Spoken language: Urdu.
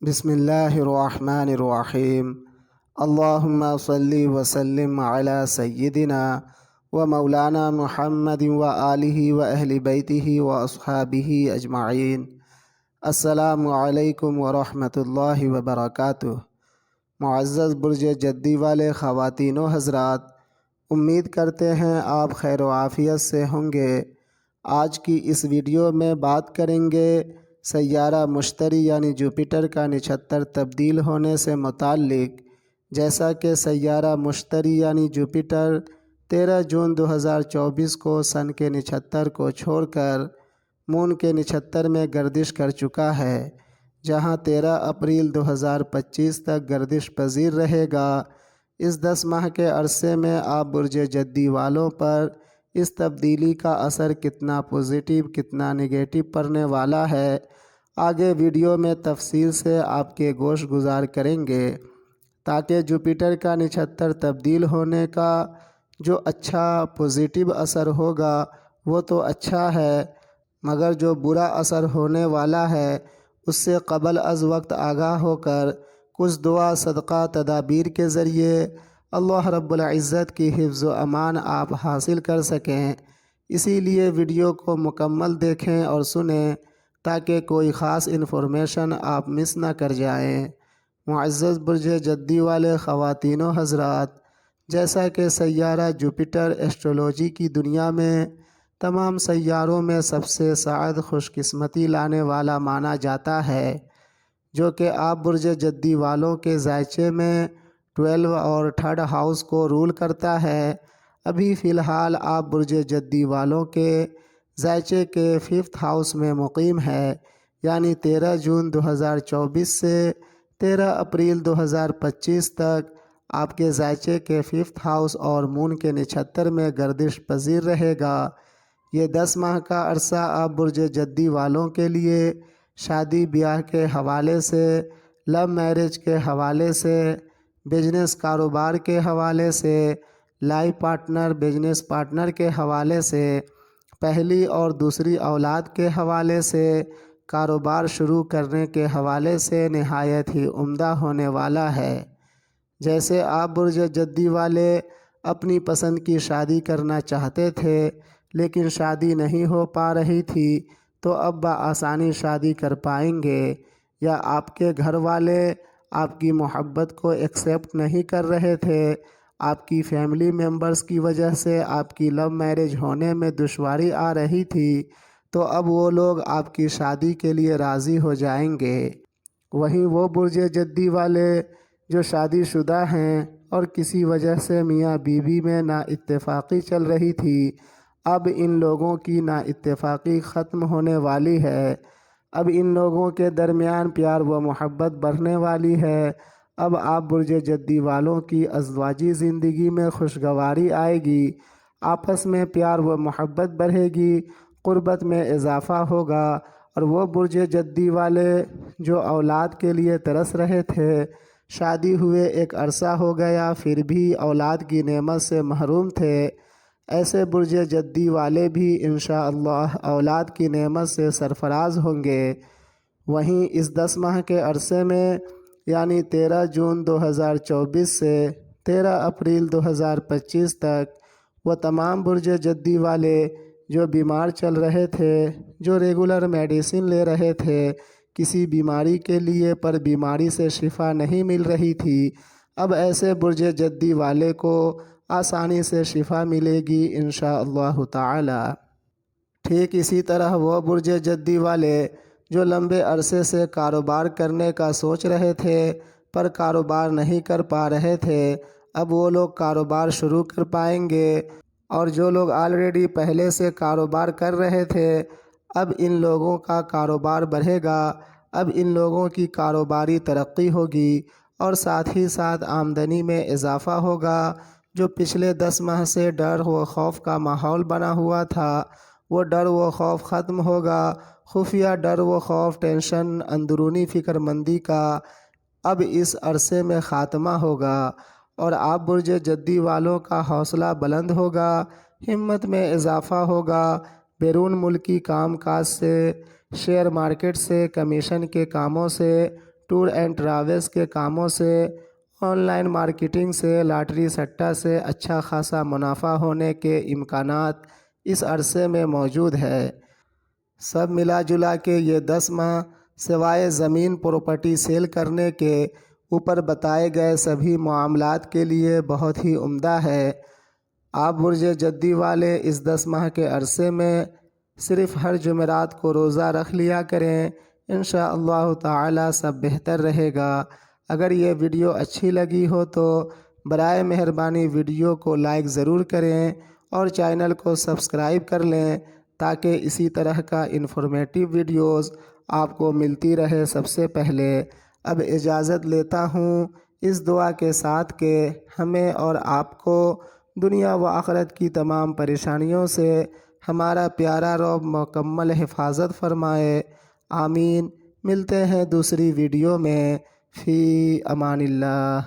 بسم اللہ الرحمن الرحیم اللہم صلی وسلم علی سیدنا و مولانا محمد و آلہ و اہل بیتہ و اصحابہ اجمعین۔ السلام علیکم ورحمۃ اللہ وبرکاتہ۔ معزز برج جدی والے خواتین و حضرات، امید کرتے ہیں آپ خیر و عافیت سے ہوں گے۔ آج کی اس ویڈیو میں بات کریں گے سیارہ مشتری یعنی جوپیٹر کا نچھتر تبدیل ہونے سے متعلق۔ جیسا کہ سیارہ مشتری یعنی جوپیٹر 13 جون 2024 کو سن کے نچھتر کو چھوڑ کر مون کے نچھتر میں گردش کر چکا ہے، جہاں 13 اپریل 2025 تک گردش پذیر رہے گا۔ اس 10 ماہ کے عرصے میں آپ برج جدی والوں پر اس تبدیلی کا اثر کتنا پوزیٹیو کتنا نگیٹو پڑنے والا ہے، آگے ویڈیو میں تفصیل سے آپ کے گوش گزار کریں گے، تاکہ جوپیٹر کا نچھتر تبدیل ہونے کا جو اچھا پوزیٹیو اثر ہوگا وہ تو اچھا ہے، مگر جو برا اثر ہونے والا ہے اس سے قبل از وقت آگاہ ہو کر کچھ دعا صدقہ تدابیر کے ذریعے اللہ رب العزت کی حفظ و امان آپ حاصل کر سکیں۔ اسی لیے ویڈیو کو مکمل دیکھیں اور سنیں تاکہ کوئی خاص انفارمیشن آپ مس نہ کر جائیں۔ معزز برج جدی والے خواتین و حضرات، جیسا کہ سیارہ جوپیٹر ایسٹرولوجی کی دنیا میں تمام سیاروں میں سب سے سعد خوش قسمتی لانے والا مانا جاتا ہے، جو کہ آپ برج جدی والوں کے ذائچے میں 12 اور 3rd ہاؤس کو رول کرتا ہے۔ ابھی فی الحال آپ برج جدی والوں کے ذائچے کے 5th ہاؤس میں مقیم ہے، یعنی 13 جون 2024 سے 13 اپریل 2025 تک آپ کے ذائچے کے 5th ہاؤس اور مون کے نچھتر میں گردش پذیر رہے گا۔ یہ 10 ماہ کا عرصہ آپ برج جدی والوں کے لیے شادی بیاہ کے حوالے سے، لو میرج کے حوالے سے، بزنس کاروبار کے حوالے سے، لائف پارٹنر بزنس پارٹنر کے حوالے سے، پہلی اور دوسری اولاد کے حوالے سے، کاروبار شروع کرنے کے حوالے سے نہایت ہی عمدہ ہونے والا ہے۔ جیسے آپ برج جدی والے اپنی پسند کی شادی کرنا چاہتے تھے لیکن شادی نہیں ہو پا رہی تھی، تو اب بآسانی شادی کر پائیں گے، یا آپ کے گھر والے آپ کی محبت کو ایکسیپٹ نہیں کر رہے تھے، آپ کی فیملی ممبرز کی وجہ سے آپ کی لو میرج ہونے میں دشواری آ رہی تھی، تو اب وہ لوگ آپ کی شادی کے لیے راضی ہو جائیں گے۔ وہیں وہ برج جدی والے جو شادی شدہ ہیں اور کسی وجہ سے میاں بیوی میں نا اتفاقی چل رہی تھی، اب ان لوگوں کی نا اتفاقی ختم ہونے والی ہے۔ اب ان لوگوں کے درمیان پیار و محبت بڑھنے والی ہے۔ اب آپ برج جدی والوں کی ازدواجی زندگی میں خوشگواری آئے گی، آپس میں پیار و محبت بڑھے گی، قربت میں اضافہ ہوگا، اور وہ برج جدی والے جو اولاد کے لیے ترس رہے تھے، شادی ہوئے ایک عرصہ ہو گیا پھر بھی اولاد کی نعمت سے محروم تھے، ایسے برج جدی والے بھی انشاءاللہ اولاد کی نعمت سے سرفراز ہوں گے۔ وہیں اس 10 ماہ کے عرصے میں یعنی 13 جون 2024 سے 13 اپریل 2025 تک وہ تمام برج جدی والے جو بیمار چل رہے تھے، جو ریگولر میڈیسن لے رہے تھے کسی بیماری کے لیے پر بیماری سے شفا نہیں مل رہی تھی، اب ایسے برج جدی والے کو آسانی سے شفا ملے گی انشاءاللہ تعالی۔ ٹھیک اسی طرح وہ برج جدی والے جو لمبے عرصے سے کاروبار کرنے کا سوچ رہے تھے پر کاروبار نہیں کر پا رہے تھے، اب وہ لوگ کاروبار شروع کر پائیں گے، اور جو لوگ آلریڈی پہلے سے کاروبار کر رہے تھے اب ان لوگوں کا کاروبار بڑھے گا، اب ان لوگوں کی کاروباری ترقی ہوگی، اور ساتھ ہی ساتھ آمدنی میں اضافہ ہوگا۔ جو پچھلے 10 ماہ سے ڈر و خوف کا ماحول بنا ہوا تھا وہ ڈر و خوف ختم ہوگا، خفیہ ڈر و خوف ٹینشن اندرونی فکر مندی کا اب اس عرصے میں خاتمہ ہوگا، اور آپ برج جدی والوں کا حوصلہ بلند ہوگا، ہمت میں اضافہ ہوگا، بیرون ملکی کام کاج سے، شیئر مارکیٹ سے، کمیشن کے کاموں سے، ٹور اینڈ ٹراویلس کے کاموں سے، آن لائن مارکیٹنگ سے، لاٹری سٹہ سے اچھا خاصا منافع ہونے کے امکانات اس عرصے میں موجود ہے۔ سب ملا جلا کے یہ 10 ماہ سوائے زمین پراپرٹی سیل کرنے کے اوپر بتائے گئے سبھی معاملات کے لیے بہت ہی عمدہ ہے۔ آپ برج جدی والے اس 10 ماہ کے عرصے میں صرف ہر جمعرات کو روزہ رکھ لیا کریں، انشاءاللہ تعالی سب بہتر رہے گا۔ اگر یہ ویڈیو اچھی لگی ہو تو برائے مہربانی ویڈیو کو لائک ضرور کریں اور چینل کو سبسکرائب کر لیں تاکہ اسی طرح کا انفارمیٹیو ویڈیوز آپ کو ملتی رہے سب سے پہلے۔ اب اجازت لیتا ہوں اس دعا کے ساتھ کہ ہمیں اور آپ کو دنیا و آخرت کی تمام پریشانیوں سے ہمارا پیارا رب مکمل حفاظت فرمائے، آمین۔ ملتے ہیں دوسری ویڈیو میں، فی امان اللہ۔